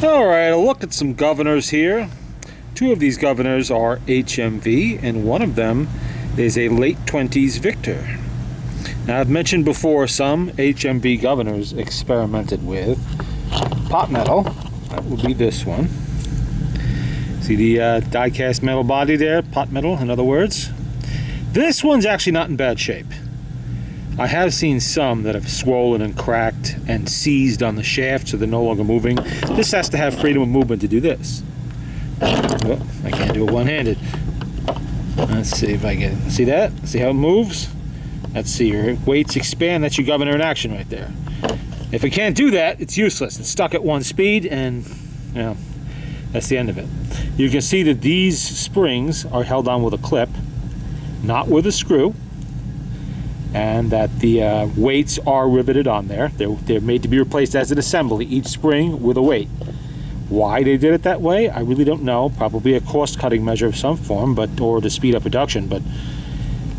Alright, a look at some governors here. Two of these governors are HMV, and one of them is a late 20s Victor. Now, I've mentioned before some HMV governors experimented with pot metal. That would be this one. See the die-cast metal body there? Pot metal, in other words. This one's actually not in bad shape. I have seen some that have swollen and cracked and seized on the shaft, so they're no longer moving. This has to have freedom of movement to do this. Oh, I can't do it one-handed. Let's see if I can see that. See how it moves? Let's see, your weights expand. That's your governor in action right there. If it can't do that, it's useless. It's stuck at one speed, and you know, that's the end of it. You can see that these springs are held on with a clip, not with a screw, and that the weights are riveted on there. They're made to be replaced as an assembly, each spring with a weight. Why they did it that way, I really don't know. Probably a cost-cutting measure of some form, or to speed up production. But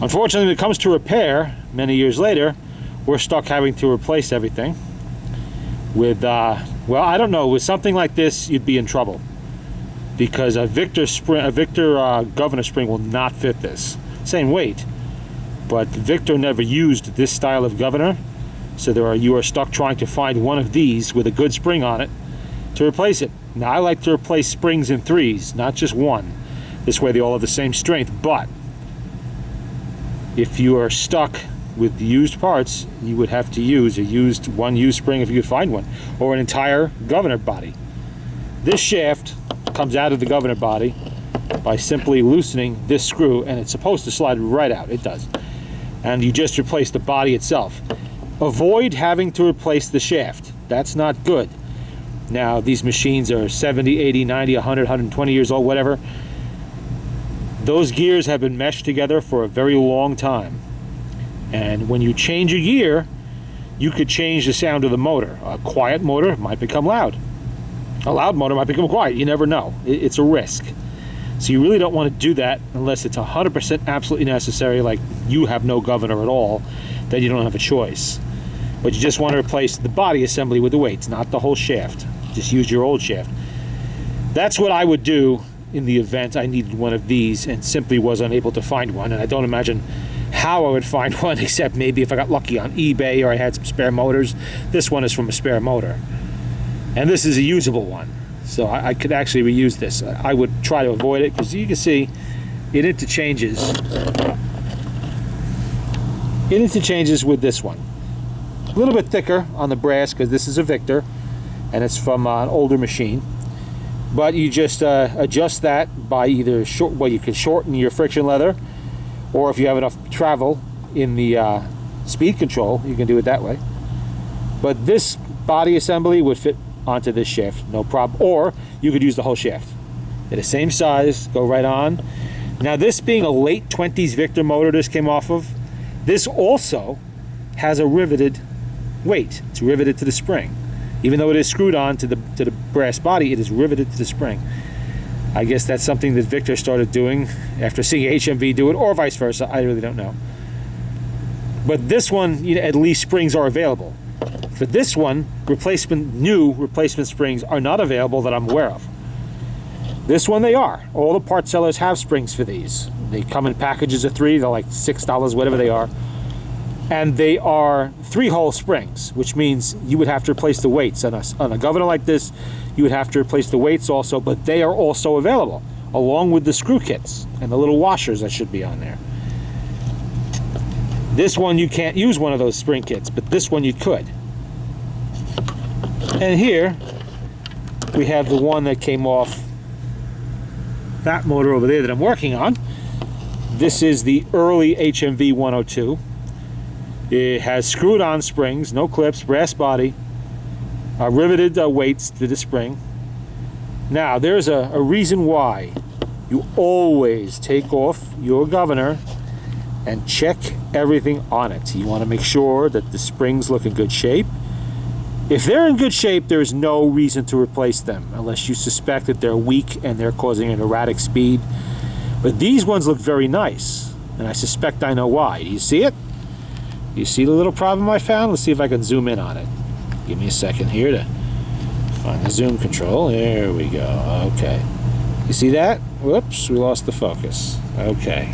unfortunately, when it comes to repair, many years later, we're stuck having to replace everything. With, well, I don't know, with something like this, you'd be in trouble. Because a Victor governor spring will not fit this. Same weight. But Victor never used this style of governor, so you are stuck trying to find one of these with a good spring on it to replace it. Now, I like to replace springs in threes, not just one. This way they all have the same strength, but if you are stuck with used parts, you would have to use one used spring if you could find one, or an entire governor body. This shaft comes out of the governor body by simply loosening this screw, and it's supposed to slide right out. It does. And you just replace the body itself. Avoid having to replace the shaft. That's not good. Now, these machines are 70, 80, 90, 100, 120 years old, whatever. Those gears have been meshed together for a very long time. And when you change a gear, you could change the sound of the motor. A quiet motor might become loud. A loud motor might become quiet. You never know. It's a risk. So you really don't want to do that unless it's 100% absolutely necessary, like you have no governor at all, then you don't have a choice. But you just want to replace the body assembly with the weights, not the whole shaft. Just use your old shaft. That's what I would do in the event I needed one of these and simply was unable to find one. And I don't imagine how I would find one, except maybe if I got lucky on eBay or I had some spare motors. This one is from a spare motor. And this is a usable one. So I could actually reuse this. I would try to avoid it because you can see it interchanges. It interchanges with this one. A little bit thicker on the brass because this is a Victor and it's from an older machine. But you just adjust that by either you can shorten your friction leather, or if you have enough travel in the speed control, you can do it that way. But this body assembly would fit onto this shaft, no problem. Or you could use the whole shaft. They're the same size, go right on. Now, this being a late 20s Victor motor this came off of, this also has a riveted weight. It's riveted to the spring. Even though it is screwed on to the brass body, it is riveted to the spring. I guess that's something that Victor started doing after seeing HMV do it, or vice versa. I really don't know. But this one, at least springs are available. For this one, new replacement springs are not available that I'm aware of. This one they are. All the part sellers have springs for these. They come in packages of 3. They're like $6, whatever they are. And they are 3-hole springs, which means you would have to replace the weights. On a governor like this, you would have to replace the weights also, but they are also available, along with the screw kits and the little washers that should be on there. This one, you can't use one of those spring kits, but this one you could. And here, we have the one that came off that motor over there that I'm working on. This is the early HMV 102. It has screwed on springs, no clips, brass body, riveted weights to the spring. Now, there's a reason why you always take off your governor and check everything on it. You want to make sure that the springs look in good shape. If they're in good shape, there's no reason to replace them unless you suspect that they're weak and they're causing an erratic speed. But these ones look very nice, and I suspect I know why. Do you see it? You see the little problem I found? Let's see if I can zoom in on it. Give me a second here to Find the zoom control. There we go. Okay. You see that? Whoops, we lost the focus. Okay.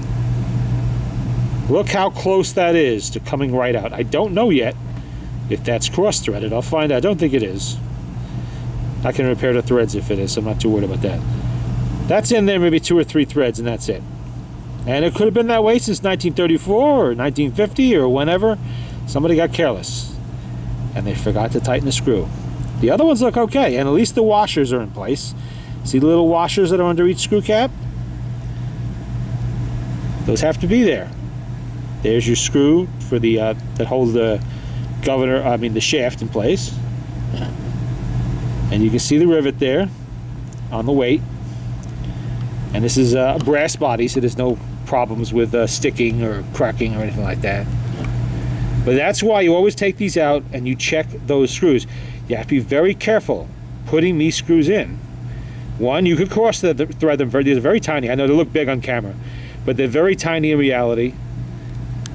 Look how close that is to coming right out. I don't know yet if that's cross-threaded. I'll find out. I don't think it is. I can repair the threads if it is, so I'm not too worried about that. That's in there, maybe 2 or 3 threads, and that's it. And it could have been that way since 1934 or 1950 or whenever. Somebody got careless, and they forgot to tighten the screw. The other ones look okay, and at least the washers are in place. See the little washers that are under each screw cap? Those have to be there. There's your screw for the that holds the the shaft in place. And you can see the rivet there on the weight. And this is a brass body, so there's no problems with sticking or cracking or anything like that. But that's why you always take these out and you check those screws. You have to be very careful putting these screws in. One, you could cross thread them. They're very tiny. I know they look big on camera, but they're very tiny in reality.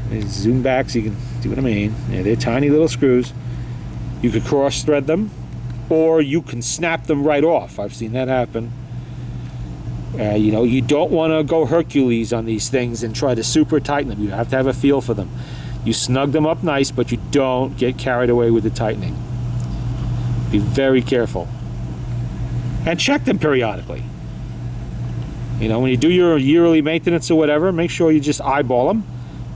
Let me zoom back so you can see what I mean. Yeah, they're tiny little screws. You could cross thread them, or you can snap them right off. I've seen that happen. You don't want to go Hercules on these things and try to super tighten them. You have to have a feel for them. You snug them up nice, but you don't get carried away with the tightening. Be very careful. And check them periodically. When you do your yearly maintenance or whatever, make sure you just eyeball them.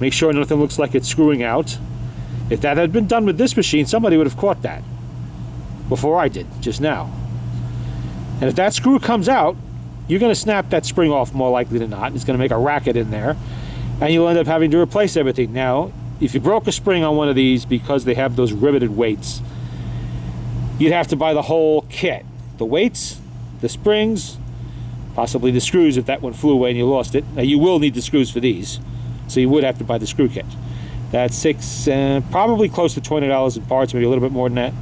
Make sure nothing looks like it's screwing out. If that had been done with this machine, somebody would have caught that before I did, just now. And if that screw comes out, you're going to snap that spring off more likely than not. It's going to make a racket in there, and you'll end up having to replace everything. Now, if you broke a spring on one of these because they have those riveted weights, you'd have to buy the whole kit. The weights, the springs, possibly the screws if that one flew away and you lost it. Now, you will need the screws for these, so you would have to buy the screw kit. That's probably close to $20 in parts, maybe a little bit more than that.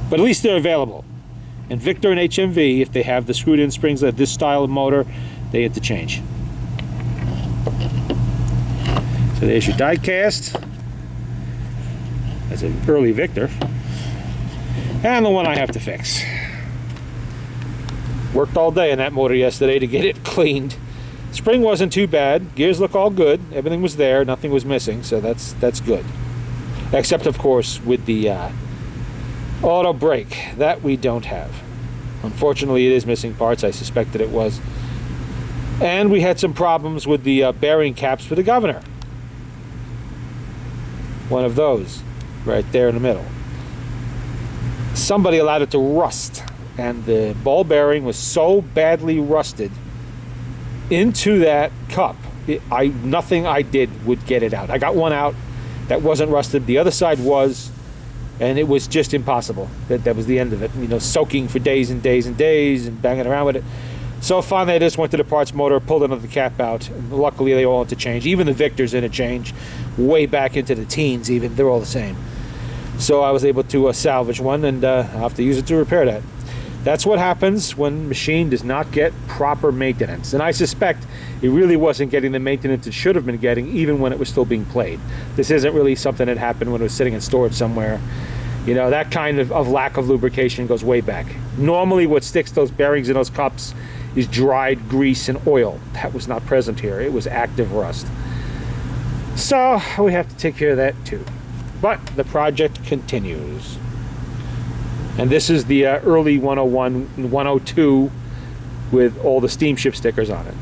But at least they're available. And Victor and HMV, if they have the screwed-in springs of this style of motor, they interchange. So there's your die cast. That's an early Victor. And the one I have to fix. Worked all day on that motor yesterday to get it cleaned. Spring wasn't too bad. Gears look all good. Everything was there. Nothing was missing, so that's good. Except, of course, with the auto brake. That we don't have. Unfortunately, it is missing parts. I suspected it was. And we had some problems with the bearing caps for the governor. One of those right there in the middle. Somebody allowed it to rust, and the ball bearing was so badly rusted into that cup. Nothing I did would get it out. I got one out that wasn't rusted. The other side was, and it was just impossible. That was the end of it. Soaking for days and days and days and banging around with it. So finally I just went to the parts motor, pulled another cap out, and luckily they all interchange. Even the Victor's interchange, way back into the teens even, they're all the same. So I was able to salvage one, and I'll have to use it to repair that. That's what happens when machine does not get proper maintenance. And I suspect it really wasn't getting the maintenance it should have been getting, even when it was still being played. This isn't really something that happened when it was sitting in storage somewhere. That kind of lack of lubrication goes way back. Normally what sticks those bearings in those cups is dried grease and oil. That was not present here. It was active rust. So we have to take care of that too. But the project continues. And this is the early 101 and 102 with all the steamship stickers on it.